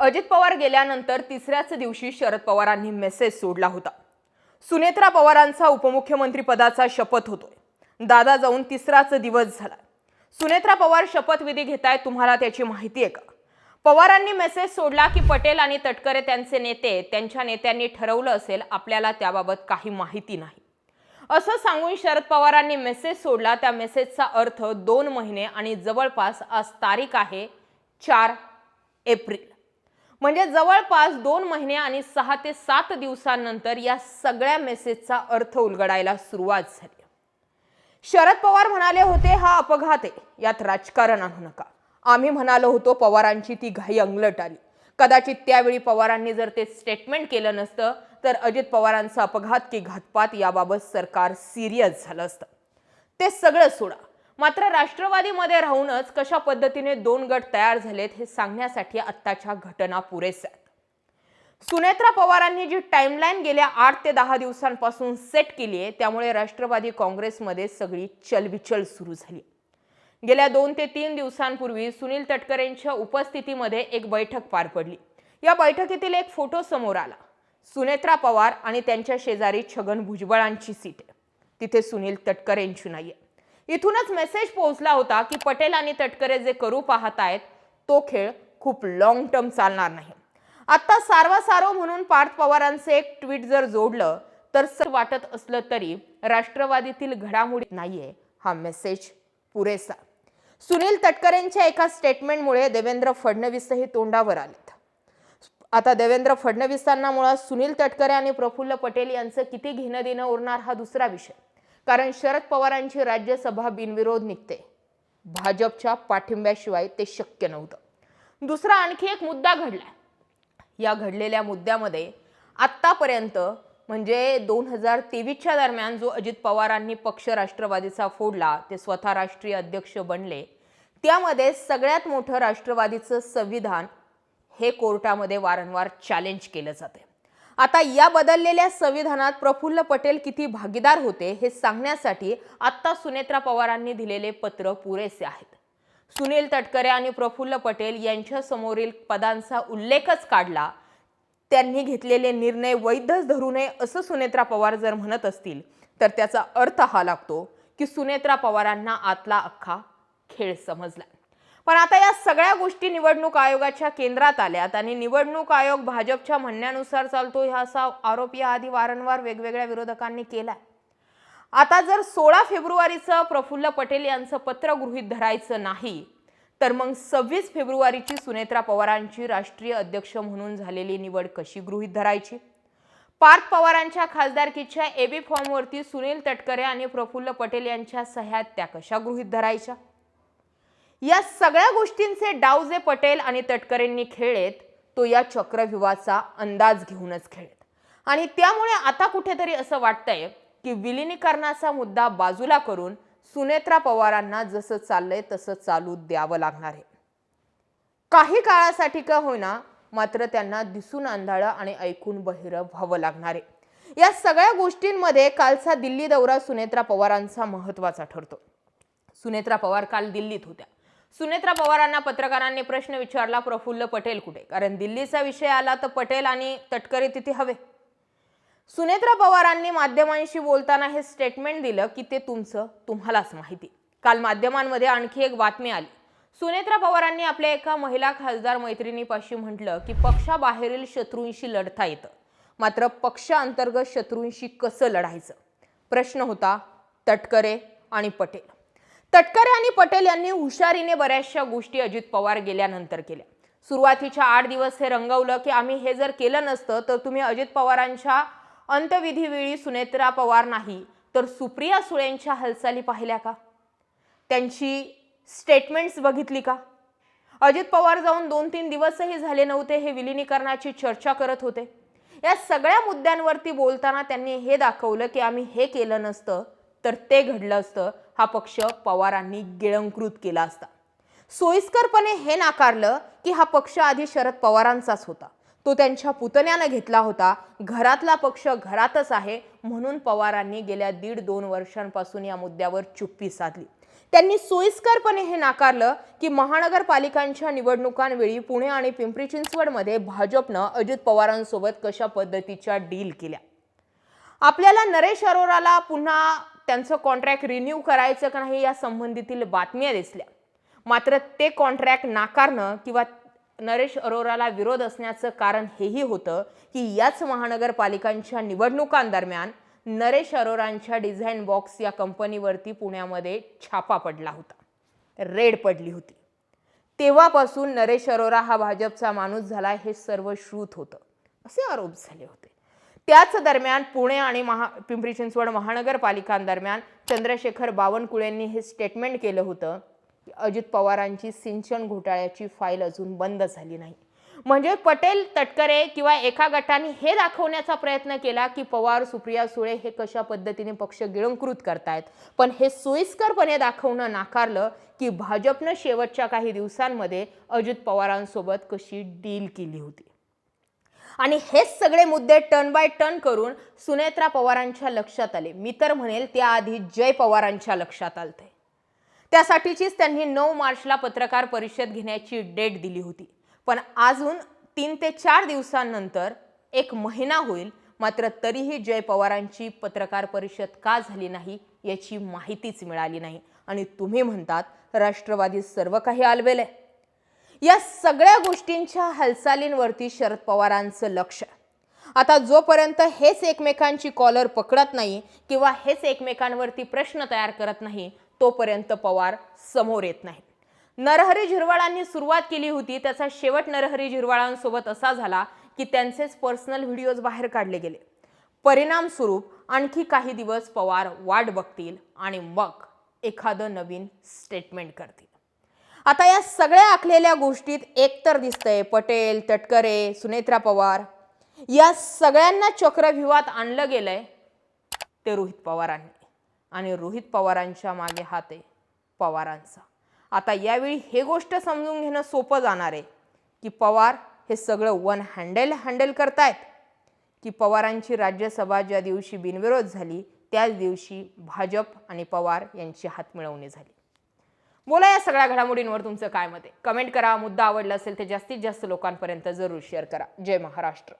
अजित पवार गेल्यानंतर तिसऱ्याच दिवशी शरद पवारांनी मेसेज सोडला होता। सुनेत्रा पवारांचा उपमुख्यमंत्री पदाचा शपथ होतोय। दादा जाऊन तिसराच दिवस झाला। सुनेत्रा पवार शपथविधी घेताय, तुम्हाला त्याची माहिती आहे का? पवारांनी मेसेज सोडला की पटेल आणि तटकरे त्यांचे नेते, त्यांच्या नेत्यांनी ठरवलं असेल, आपल्याला त्याबाबत काही माहिती नाही असं सांगून शरद पवारांनी मेसेज सोडला। त्या मेसेजचा अर्थ 2 महिने आणि जवळपास आज तारीख आहे 4 एप्रिल, म्हणजे जवळपास 2 महिने आणि 6 ते 7 दिवसांनंतर या सगळ्या मेसेजचा अर्थ उलगडायला सुरुवात झाली। शरद पवार म्हणाले होते, हा अपघात आहे, यात राजकारण आणू नका। आम्ही म्हणालो होतो, पवारांची ती घाई अंगलट आली। कदाचित त्यावेळी पवारांनी जर ते स्टेटमेंट केलं नसतं तर अजित पवारांचा अपघात की घातपात याबाबत सरकार सिरियस झालं असतं। ते सगळं सोडा, मात्र राष्ट्रवादीमध्ये राहूनच कशा पद्धतीने 2 गट तयार झालेत हे सांगण्यासाठी आत्ताच्या घटना पुरेशा आहेत। सुनेत्रा पवारांनी जी टाइमलाईन गेल्या 8 ते 10 दिवसांपासून सेट केली आहे, त्यामुळे राष्ट्रवादी काँग्रेसमध्ये सगळी चलबिचल सुरू झाली। गेल्या 2 ते 3 दिवसांपूर्वी सुनील तटकरेंच्या उपस्थितीमध्ये एक बैठक पार पडली। या बैठकीतील एक फोटो समोर आला। सुनेत्रा पवार आणि त्यांच्या शेजारी छगन भुजबळांची सीट आहे, तिथे सुनील तटकरेंची नाहीये। इथूनच मेसेज पोहोचला होता की पटेल आणि तटकरे जे करू पाहतायत तो खेळ खूप लॉंग टर्म चालणार नाही। आता सारवासारव म्हणून पार्थ पवारांचे एक ट्विट जर जोडलं तर वाटत असलं तरी राष्ट्रवादीतील घडामोडी नाहीये हा मेसेज पुरेसा। सुनील तटकरेंच्या एका स्टेटमेंटमुळे देवेंद्र फडणवीसही तोंडावर आलेत। आता देवेंद्र फडणवीसांना मुळात सुनील तटकरे आणि प्रफुल्ल पटेल यांचं किती घेणं देणं उरणार हा दुसरा विषय, कारण शरद पवारांची राज्यसभा बिनविरोध निघते। भाजपच्या पाठिंब्याशिवाय ते शक्य नव्हतं। दुसरा आणखी एक मुद्दा घडला। या घडलेल्या मुद्द्यामध्ये आतापर्यंत म्हणजे 2023च्या दरम्यान जो अजित पवारांनी पक्ष राष्ट्रवादीचा फोडला, ते स्वतः राष्ट्रीय अध्यक्ष बनले, त्यामध्ये सगळ्यात मोठं राष्ट्रवादीचं संविधान हे कोर्टामध्ये वारंवार चॅलेंज केलं जाते। आता या बदललेल्या संविधानात प्रफुल्ल पटेल किती भागीदार होते हे सांगण्यासाठी आता सुनेत्रा पवारांनी दिलेले पत्र पुरेसे आहेत। सुनील तटकरे आणि प्रफुल्ल पटेल यांच्या समोरील पदांचा उल्लेखच काढला। त्यांनी घेतलेले निर्णय वैधच धरू नये असं सुनेत्रा पवार जर म्हणत असतील तर त्याचा अर्थ हा लागतो की सुनेत्रा पवारांना आतला अख्खा खेळ समजला। पण आता या सगळ्या गोष्टी निवडणूक आयोगाच्या केंद्रात आल्यात आणि निवडणूक आयोग भाजपच्या म्हणण्यानुसार चालतो हा असा आरोप याआधी वारंवार वेगवेगळ्या विरोधकांनी केलाय। आता जर 16 फेब्रुवारीचं प्रफुल्ल पटेल यांचं पत्र गृहीत धरायचं नाही तर मग 26 फेब्रुवारीची सुनेत्रा पवारांची राष्ट्रीय अध्यक्ष म्हणून झालेली निवड कशी गृहीत धरायची? पार्थ पवारांच्या खासदारकीच्या एबी फॉर्मवरती सुनील तटकरे आणि प्रफुल्ल पटेल यांच्या सह्या त्या कशा गृहीत धरायच्या? या सगळ्या गोष्टींचे डाव जे पटेल आणि तटकरेंनी खेळलेत तो या चक्रव्यूहाचा अंदाज घेऊनच खेळलेत। आणि त्यामुळे आता कुठेतरी असं वाटतंय की विलीनीकरणाचा मुद्दा बाजूला करून सुनेत्रा पवारांना जसं चाललंय तसं चालू द्यावं लागणार आहे। काही काळासाठी का होईना, मात्र त्यांना दिसून आंधळं आणि ऐकून बहिरं व्हावं लागणार आहे। या सगळ्या गोष्टींमध्ये कालचा दिल्ली दौरा सुनेत्रा पवारांचा महत्त्वाचा ठरतो। सुनेत्रा पवार काल दिल्लीत होत्या। सुनेत्रा पवारांना पत्रकारांनी प्रश्न विचारला, प्रफुल्ल पटेल कुठे? कारण दिल्लीचा विषय आला तर पटेल आणि तटकरे तिथे हवे। सुनेत्रा पवारांनी माध्यमांशी बोलताना हे स्टेटमेंट दिलं की ते तुम्हालाच माहिती। काल माध्यमांमध्ये आणखी एक बातमी आली। सुनेत्रा पवारांनी आपल्या एका महिला खासदार मैत्रिणीपाशी म्हटलं की पक्षाबाहेरील शत्रूंशी लढता येतं, मात्र पक्षांतर्गत शत्रूंशी कसं लढायचं? प्रश्न होता तटकरे आणि पटेल। तटकरे आणि पटेल यांनी हुशारीने बऱ्याचशा गोष्टी अजित पवार गेल्यानंतर केल्या। सुरुवातीच्या 8 दिवस हे रंगवलं की आम्ही हे जर केलं नसतं तर तुम्ही अजित पवारांच्या अंत्यविधीवेळी सुनेत्रा पवार नाही तर सुप्रिया सुळेंच्या हालचाली पाहिल्या का? त्यांची स्टेटमेंट्स बघितली का? अजित पवार जाऊन 2-3 दिवसही झाले नव्हते हे विलीनीकरणाची चर्चा करत होते। या सगळ्या मुद्द्यांवरती बोलताना त्यांनी हे दाखवलं की आम्ही हे केलं नसतं तर ते घडलं असतं, हा पक्ष पवारांनी गिळंकृत केला असता। सोयीस्करपणे हे नाकारलं की हा पक्ष आधी शरद पवारांचाच होता, तो त्यांच्या पुतण्याने घेतला होता, घरातला पक्ष घरातच आहे, म्हणून पवारांनी गेल्या 1.5-2 वर्षांपासून या मुद्द्यावर चुप्पी साधली। त्यांनी सोयीस्करपणे हे नाकारलं की महानगरपालिकांच्या निवडणुकांवेळी पुणे आणि पिंपरी चिंचवडमध्ये भाजपनं अजित पवारांसोबत कशा पद्धतीच्या डील केल्या. आपल्याला नरेश अरोराला पुन्हा त्यांचं कॉन्ट्रॅक्ट रिन्यू करायचं का नाही या संबंधीतील बातम्या दिसल्या. मात्र ते कॉन्ट्रॅक्ट नाकारणं किंवा नरेश अरोराला विरोध असण्याचं कारण हेही होतं की याच महानगरपालिकांच्या निवडणुकांदरम्यान नरेश अरोरांच्या डिझाईन बॉक्स या कंपनीवरती पुण्यामध्ये छापा पडला होता, रेड पडली होती. तेव्हापासून नरेश अरोरा हा भाजपचा माणूस झाला हे सर्व श्रुत होतं, असे आरोप झाले होते. त्याच दरम्यान पुणे आणि पिंपरी चिंचवड महानगरपालिकांदरम्यान चंद्रशेखर बावनकुळेंनी हे स्टेटमेंट केलं होतं की अजित पवारांची सिंचन घोटाळ्याची फाईल अजून बंद झाली नाही. म्हणजे पटेल, तटकरे किंवा एका गटाने हे दाखवण्याचा प्रयत्न केला की पवार, सुप्रिया सुळे हे कशा पद्धतीने पक्ष गिळंकृत करतायत, पण हे सोयीस्करपणे दाखवणं नाकारलं की भाजपनं शेवटच्या काही दिवसांमध्ये अजित पवारांसोबत कशी डील केली होती. आणि हेच सगळे मुद्दे टर्न बाय टर्न करून सुनेत्रा पवारांच्या लक्षात आले. मी तर म्हणेल त्याआधी जय पवारांच्या लक्षात आलते. त्यासाठीचीच त्यांनी 9 मार्चला पत्रकार परिषद घेण्याची डेट दिली होती. पण अजून 3 ते 4 दिवसांनंतर 1 महिना होईल, मात्र तरीही जय पवारांची पत्रकार परिषद का झाली नाही याची माहितीच मिळाली नाही. आणि तुम्ही म्हणतात राष्ट्रवादी सर्व काही आलबेल आहे. या सगळ्या गोष्टींच्या हालचालींवरती शरद पवारांचं लक्ष. आता जोपर्यंत हेच एकमेकांची कॉलर पकडत नाही किंवा हेच एकमेकांवरती प्रश्न तयार करत नाही तोपर्यंत पवार समोर येत नाही. नरहरी झिरवाळांनी सुरुवात केली होती, त्याचा शेवट नरहरी झिरवाळांसोबत असा झाला की त्यांचेच पर्सनल व्हिडिओज बाहेर काढले गेले. परिणाम स्वरूप आणखी काही दिवस पवार वाट बघतील आणि मग एखादं नवीन स्टेटमेंट करतील. आता या सगळ्या आखलेल्या गोष्टीत एकतर दिसतंय पटेल, तटकरे, सुनेत्रा पवार या सगळ्यांना चक्रव्यूहात आणलं गेलंय ते रोहित पवारांनी, आणि रोहित पवारांच्या मागे हात आहे पवारांचा. आता यावेळी हे गोष्ट समजून घेणं सोपं जाणार आहे की पवार हे सगळं वन हँडल करतायत की पवारांची राज्यसभा ज्या दिवशी बिनविरोध झाली त्याच दिवशी भाजप आणि पवार यांची हातमिळवणी झाली. बोला या सगळ्या घडामोडींवर तुमचं काय मत आहे? कमेंट करा. मुद्दा आवडला असेल तर जास्तीत जास्त लोकांपर्यंत जरूर शेअर करा. जय महाराष्ट्र.